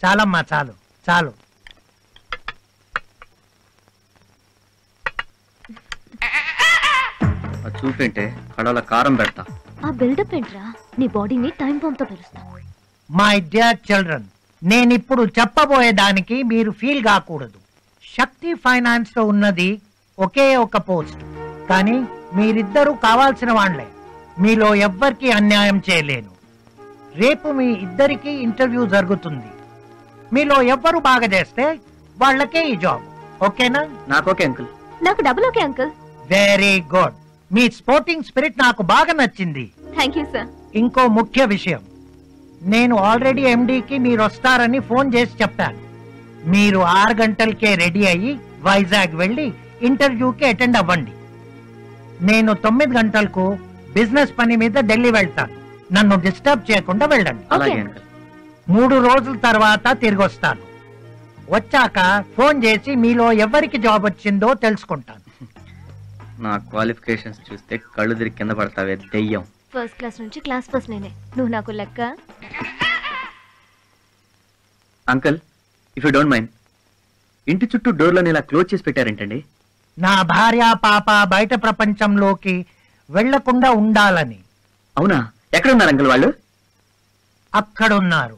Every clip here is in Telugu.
చాలమ్మా, చాలు చాలు. చూపేంటే కడవల కారం పెడతా. ఆ బిల్డప్ ఏంట్రా? నీ బాడీని టైం బాంబ్ తో పెరుస్తా. మై డియర్ చిల్డ్రన్, నేనిప్పుడు చెప్పబోయేదానికి మీరు ఫీల్ కాకూడదు. శక్తి ఫైనాన్స్ లో ఉన్నది ఒకే ఒక పోస్ట్, కానీ మీరిద్దరూ కావాల్సిన వాళ్లే. మీలో ఎవ్వరికి అన్యాయం చేయలేను. రేపు మీ ఇద్దరికి ఇంటర్వ్యూ జరుగుతుంది. మీలో ఎవ్వరు బాగా చేస్తే వాళ్ళకే ఈ జాబ్. ఓకేనా? నాకు ఓకే అంకుల్. నాకు double okay uncle. Very good. మీ స్పోర్టింగ్ స్పిరిట్ నాకు బాగా నచ్చింది. Thank you sir. ఇంకో ముఖ్య విషయం, నేను ఆల్రెడీ ఎండీకి మీరు వస్తారని ఫోన్ చేసి చెప్పాను. మీరు 6 గంటలకే రెడీ అయ్యి వైజాగ్ వెళ్లి ఇంటర్వ్యూకి అటెండ్ అవ్వండి. నేను 9 గంటలకు బిజినెస్ పని మీద ఢిల్లీ వెళ్తాను. నన్ను డిస్టర్బ్ చేయకుండా వెళ్ళండి. 3 రోజుల తర్వాత తిరిగి వస్తాను. వచ్చాక ఫోన్ చేసి మీలో ఎవరికి జాబ్ వచ్చిందో తెలుసుకుంటాను. నా క్వాలిఫికేషన్స్ చూస్తే కళ్ళు తిరిగి కింద పడతావే దెయ్యం. ఫస్ట్ క్లాస్ నుంచి క్లాస్ ఫస్ట్ నేనే. నువ్వు నాకు లెక్క. Uncle, if you don't mind, ఇంటి చుట్టూ డోర్లను ఇలా క్లోజ్ చేసి పెట్టారేంటండి? నా భార్య పాప బయట ప్రపంచంలోకి వెళ్లకుండా ఉండాలని. అవునా? ఎక్కడున్నారు అంకుల్ వాళ్ళు? అక్కడున్నారు.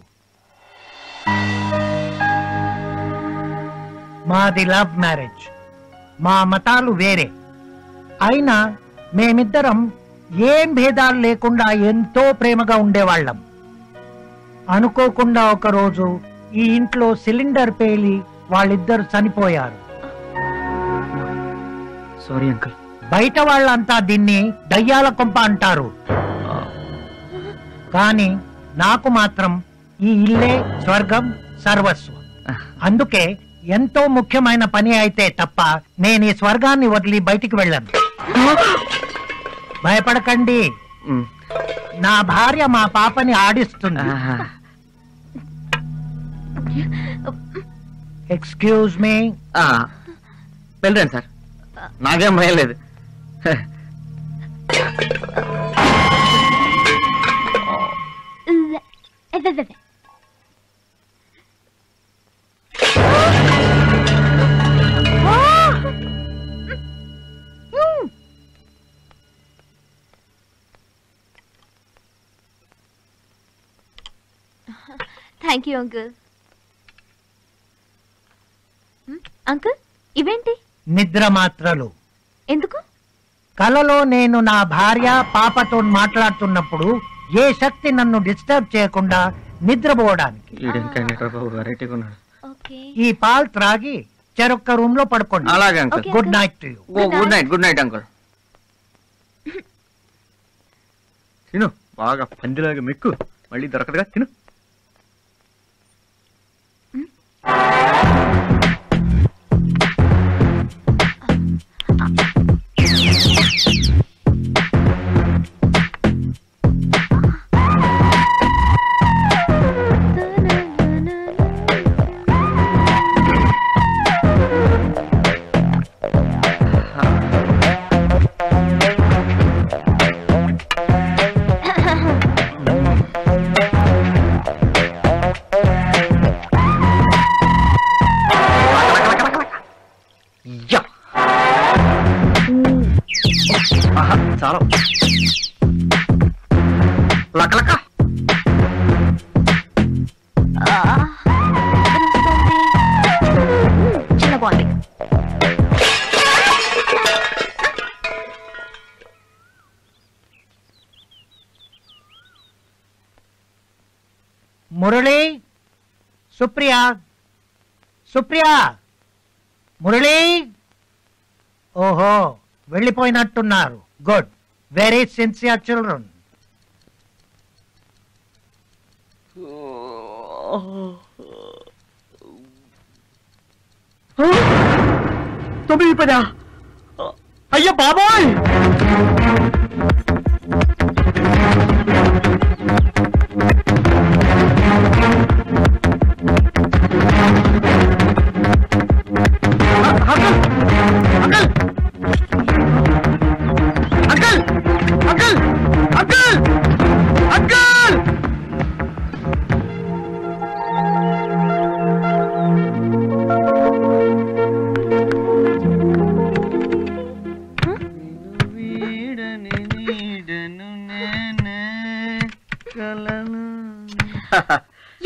మాది లవ్ మ్యారేజ్. మా మతాలు వేరే అయినా మేమిద్దరం ఏం భేదాలు లేకుండా ఎంతో ప్రేమగా ఉండేవాళ్ళం. అనుకోకుండా ఒకరోజు ఈ ఇంట్లో సిలిండర్ పేలి వాళ్ళిద్దరు చనిపోయారు. Sorry uncle. బయట వాళ్ళంతా దీన్ని దయ్యాల కొంప అంటారు, కానీ నాకు మాత్రం ఈ ఇల్లే స్వర్గం సర్వస్వం. అందుకే ఎంతో ముఖ్యమైన పని అయితే తప్ప నేను ఈ స్వర్గాన్ని వదిలి బయటికి వెళ్ళను. భయపడకండి, నా భార్య మా పాపని ఆడిస్తుంది. Excuse me. వెళ్ళండి సార్, నాకేం భయం లేదు. Thank you uncle. అంకుల్, ఇవేంటి? నిద్ర మాత్రలు. ఎందుకు? కలలో నేను నా భార్య పాపతో మాట్లాడుతున్నప్పుడు ఏ శక్తి నన్ను డిస్టర్బ్ చేయకుండా నిద్రపోవడానికి. ఈ పాలు త్రాగి చెరొక్క రూమ్ లో పడుకోండి. అలాగే uncle. Good night to you. Good night. Good night uncle. తిను, బాగా పందిలాగా మెక్కు, మళ్ళీ దొరకదుగా. తిను. చాలా లక్క చిన్న బాగుంది. మురళి, సుప్రియా, సుప్రియా, మురళి. ఓహో, వెళ్ళిపోయినట్టున్నారు. Good, very sincere children. తొమ్మిది పదా? అయ్యో బాబోయ్!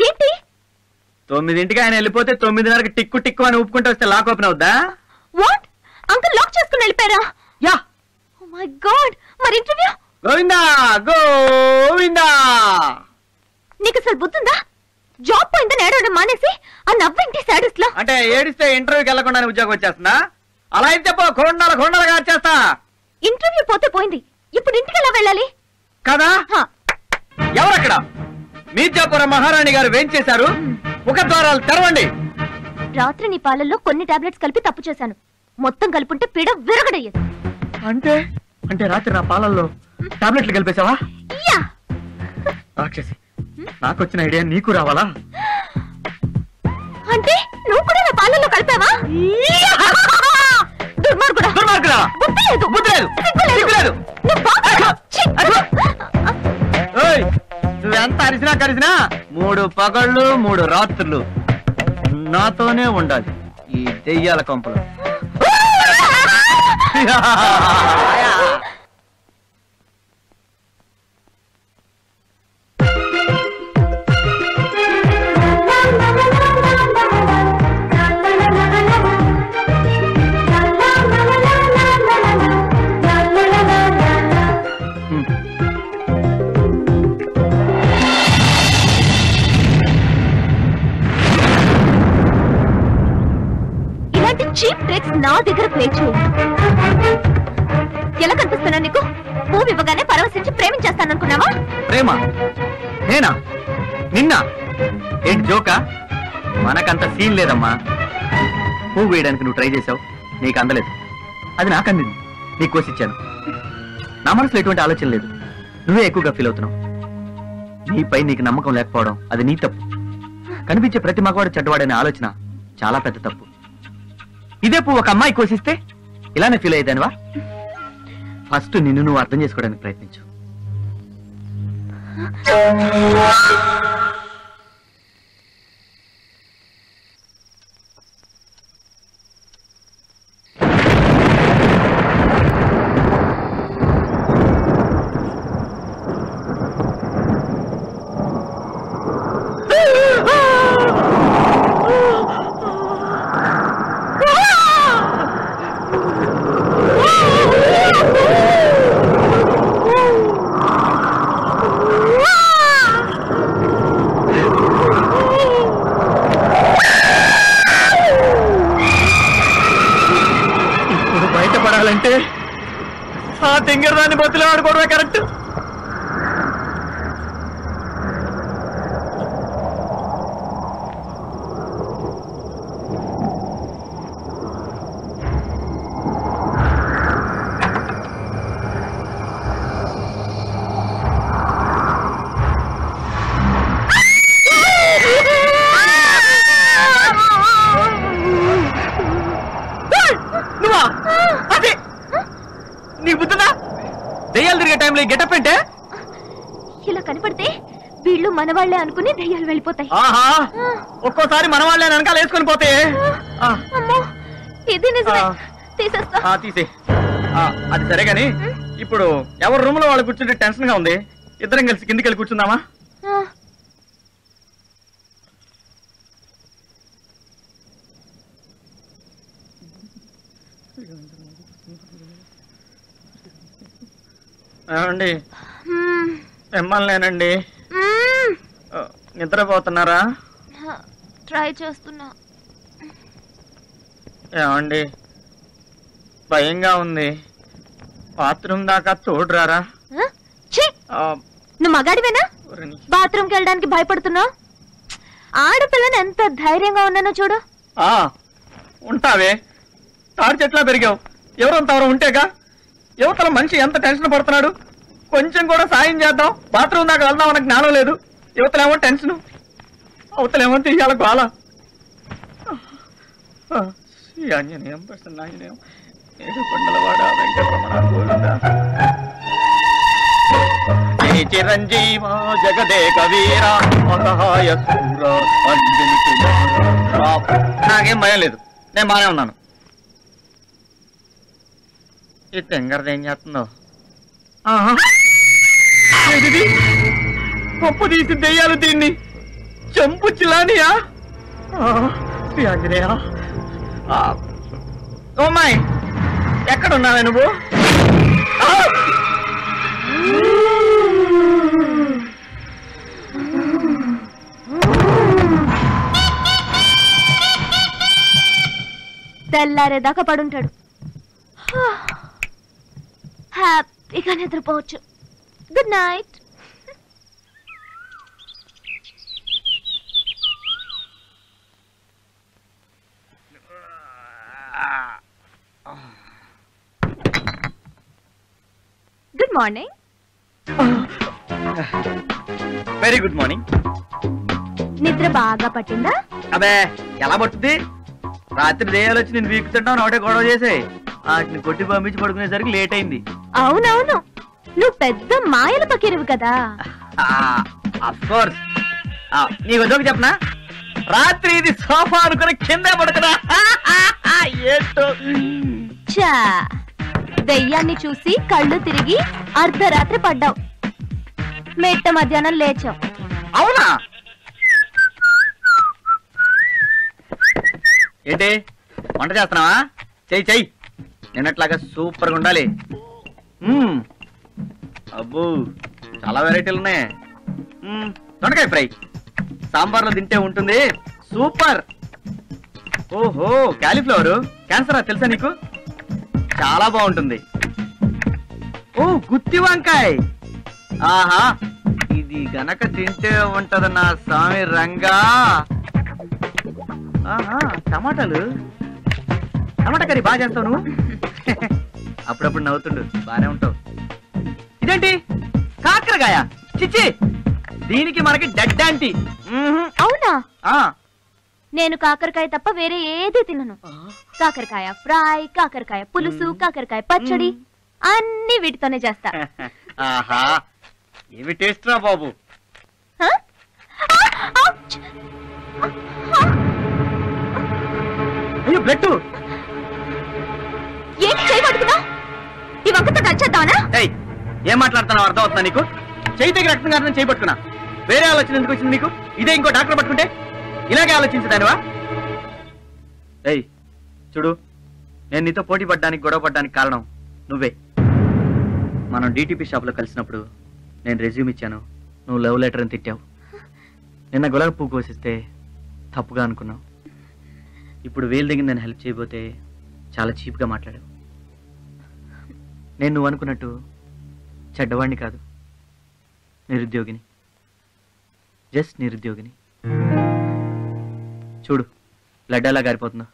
ఏంటి 9ంటికి ఆయన వెళ్ళిపోతే 9:30కి టిక్కు టిక్కు అని ఊపుకుంటూ వస్తే లాక్ ఓపెన్ అవుద్దా? వాట్ అంకుల్ లాక్ చేసుకుని వెళ్ళిపోయారా? యా. ఓ మై గాడ్, మరి ఇంటర్వ్యూ? గోవిందా గోవిందా. నీకు అసలు బుద్ధుందా? జాబ్ పోయిందని ఏడవడం మానేసి ఆ నవ్వేంటి సాడెస్ట్ లో? అంటే ఏడిస్తే ఇంటర్వ్యూకి వెళ్ళకుండానే ఉద్యోగం వచ్చేస్తుందా? అలా అయితే కొండలుగా వచ్చేస్తా. ఇంటర్వ్యూ పోతే పోయింది, ఇప్పుడు ఇంటికి ఎలా వెళ్ళాలి కదా? ఎవరక్కడ? మీర్జాపురం మహారాణి గారు వేంచేశారు. ముఖ ద్వారాలు తెరవండి. రాత్రి నీ పాలల్లో కొన్ని టాబ్లెట్స్ కలిపి తప్పు చేశాను. మొత్తం కలుపుంటే పీడ విరగడయ్యేది. అంటే అంటే రాత్రి నా పాలల్లో టాబ్లెట్లు కలిపేశావా? యా. రాక్షసి, నాకొచ్చిన ఐడియా నీకు రావాలా? అంటే నువ్వు కూడా నా పాలల్లో కలిపావా? దుర్మార్గుడా. దుర్మార్గుడా. బుద్ధి లేదు. బుద్ధి లేదు. సిగ్గు లేదు. నువ్వు బాగా ఏయ్, నువ్వెంత అరిసినా కరిసినా 3 పగళ్ళు 3 రాత్రులు నాతోనే ఉండాలి ఈ దెయ్యాల కొంపలు. చీప్ ట్రిక్స్ నా దగ్గర ప్లే చేయి. ఎలా కనిపిస్తున్నా నీకు? పువ్వు ఇవ్వగానే పరవశించి ప్రేమించేస్తాననుకున్నావా? ప్రేమ? నేనా? నిన్న? ఏంటి జోకా? మనకంత సీన్ లేదమ్మా. పువ్వు వేయడానికి నువ్వు ట్రై చేసావు, నీకు అందలేదు. అది నాకు అందింది, నీకు కోసిచ్చాను. నా మనసులో ఎటువంటి ఆలోచన లేదు, నువ్వే ఎక్కువగా ఫీల్ అవుతున్నావు. నీపై నీకు నమ్మకం లేకపోవడం అది నీ తప్పు. కనిపించే ప్రతి మగవాడు చెడ్డవాడనే ఆలోచన చాలా పెద్ద తప్పు. ఇదే పువ్వు ఒక అమ్మాయి కోసిస్తే ఇలానే ఫీల్ అయ్యేదానివా? ఫస్ట్ నిన్ను నువ్వు అర్థం చేసుకోవడానికి ప్రయత్నించు. అంటే ఆ తింగరదాన్ని బతులు ఆడుకోవడమే కరెక్ట్. నీకు బుద్ధిందా? దెయ్యాలు తిరిగే టైంలో గెటప్ అంటే ఇలా కనపడితే వీళ్ళు మనవాళ్లే అనుకుని దెయ్యాలు వెళ్ళిపోతాయి. ఆహా, ఒక్కోసారి మనవాళ్లే వెనకాల వేసుకొని పోతే. ఇది నిజమే, తీసేస్తా. తీసే. అది సరే గాని ఇప్పుడు ఎవరు రూమ్ లో వాళ్ళు కూర్చుంటే టెన్షన్ గా ఉంది. ఇద్దరం కలిసి కిందికి వెళ్ళి కూర్చుందామా? ఏమండి, మిమ్మల్నేనండి. నిద్రపోతున్నారా? ట్రై చేస్తున్నా. ఏమండి, భయంగా ఉంది. బాత్రూమ్ దాకా తోడురారా? నువ్వు మగాడివేనా? బాత్రూమ్కి వెళ్ళడానికి భయపడుతున్నావు? ఆడపిల్లని ఎంత ధైర్యంగా ఉన్నానో చూడు. ఉంటావే, తాడి చెట్లా పెరిగావు. ఎవరంతవరం ఉంటేగా. యువతల మనిషి ఎంత టెన్షన్ పడుతున్నాడు. కొంచెం కూడా సాయం చేద్దాం, బాత్రూమ్ దాకా వెళ్దాం అన్న జ్ఞానం లేదు. యువతలేమో టెన్షన్, అవతలేమో తీయాల గోల. ఆంజనేయం ప్రసన్నాంజనేయం ఏడుకొండలవాడ వెంకటరమణ గోవింద. చిరంజీవ జగదేక వీర అసహాయ శూర అంజని కుమార. నాకేం భయం లేదు, నేను బానే ఉన్నాను. ఈ తెంగరది ఏం చేస్తుందో? పప్పు తీసి దెయ్యాలు దీన్ని చంపు చిలానియా ఆంజనేయ ఓమ్మాయి ఎక్కడున్నావే నువ్వు తెల్లారేదాకా పడుంటాడు. హ్యాపీగా నిద్రపోవచ్చు. Good night. Good morning. Very good morning. నిద్ర బాగా పట్టిందా? అబే ఎలా పట్టుద్ది, రాత్రి దెయ్యాలు వచ్చి నేను వీకుతుంటాను ఒకటే గొడవ చేసే వాటిని కొట్టి పంపించి పడుకునేసరికి లేట్ అయింది. అవునవును, నువ్వు పెద్ద మాయల పకీరువు కదా. అఫ్కోర్స్. నీకు జోక్ చెప్పనా, రాత్రి ఇది సోఫా అనుకుని కింద పడుకున్నా. ఏంటో చా, దెయ్యాన్ని చూసి కళ్ళు తిరిగి అర్ధరాత్రి పడ్డావు, మెట్ట మధ్యాహ్నం లేచావు. అవునా? ఏంటి వంట చేస్తున్నావా? చెయ్యి చెయ్యి, నిన్నట్లాగా సూపర్ గా ఉండాలి. అబ్బో చాలా వెరైటీలు ఉన్నాయి. దొండకాయ ఫ్రై సాంబార్లో తింటే ఉంటుంది సూపర్. ఓహో క్యాలీఫ్లవర్ క్యాన్సరా తెలుసా నీకు? చాలా బాగుంటుంది. ఓ గుత్తి వంకాయ, ఆహా ఇది గనక తింటే ఉంటది నా స్వామి రంగా. ఆహా టమాటాలు, టమాటా కర్రీ బాగా చేస్తావు నువ్వు. అప్పుడప్పుడు నవ్వుతుండు, బానే ఉంటావు. ఇదేంటి కాకరకాయ? చిచ్చి, దీనికి మనకి డెడ్ ఆంటీ. అవునా? నేను కాకరకాయ తప్ప వేరే ఏది తినను. కాకరకాయ ఫ్రై, కాకరకాయ పులుసు, కాకరకాయ పచ్చడి అన్ని వీటితోనే చేస్తా. ఆహా ఏమి టేస్ట్ రా బాబు. అయ్యో బ్లడ్. ఏంటి చేయబడుతున్నా? ఈ వంకతో నచ్చేద్దానా? ఏం మాట్లాడుతున్నావు అర్థం అవుతుందా నీకు? చేయి దగ్గర రక్తం కారణం చేయి పట్టుకున్నా, వేరే ఆలోచన ఎందుకు వచ్చింది నీకు? ఇదే ఇంకో డాక్టర్ పట్టుకుంటే ఇలాగే ఆలోచించదానివా? చూడు, నేను నీతో పోటీ పడ్డానికి గొడవ పడ్డానికి కారణం నువ్వే. మనం డిటిపి షాప్ లో కలిసినప్పుడు నేను రెజ్యూమ్ ఇచ్చాను, నువ్వు లవ్ లెటర్ అని తిట్టావు. నిన్న గులాబీ పువ్వు కోసిస్తే తప్పుగా అనుకున్నావు. ఇప్పుడు వేలు దగ్గర నేను హెల్ప్ చేయబోతే చాలా చీప్గా మాట్లాడావు. నేను నువ్వు అనుకున్నట్టు చెడ్డవాడిని కాదు, నిరుద్యోగిని, జస్ట్ నిరుద్యోగిని. చూడు బ్లడ్ ఎలా గారిపోతుందో.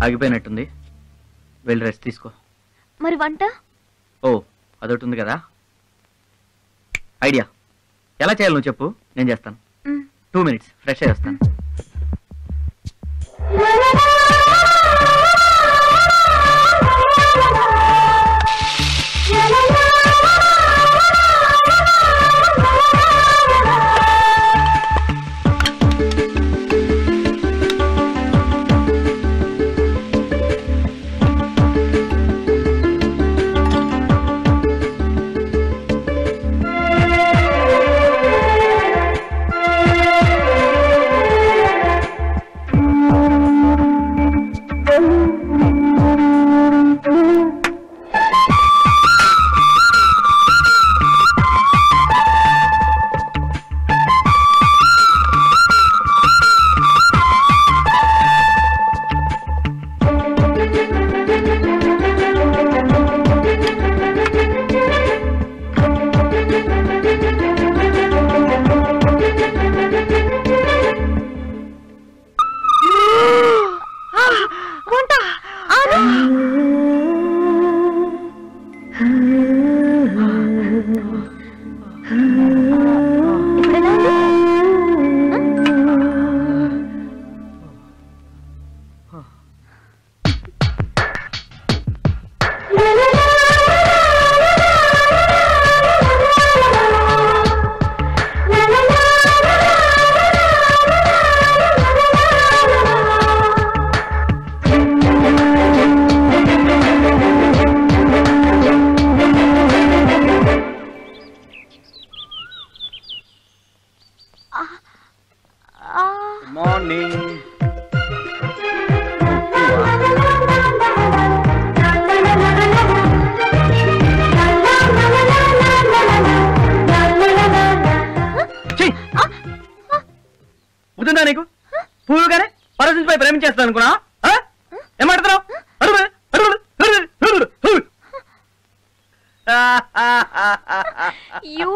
ఆగిపోయినట్టుంది, వెళ్ళి రెస్ట్ తీసుకో. మరి వంట? ఓ అదొకటి ఉంది కదా, ఐడియా. ఎలా చేయాలి నువ్వు చెప్పు, నేను చేస్తాను. 2 minutes ఫ్రెష్ అయ్యి వస్తాను. మార్నింగ్. బుద్ధిందా నీకు? పువ్వుగానే పరసించిపై ప్రేమించేస్తాను అనుకున్నా? ఏమాడుతున్నావు? You?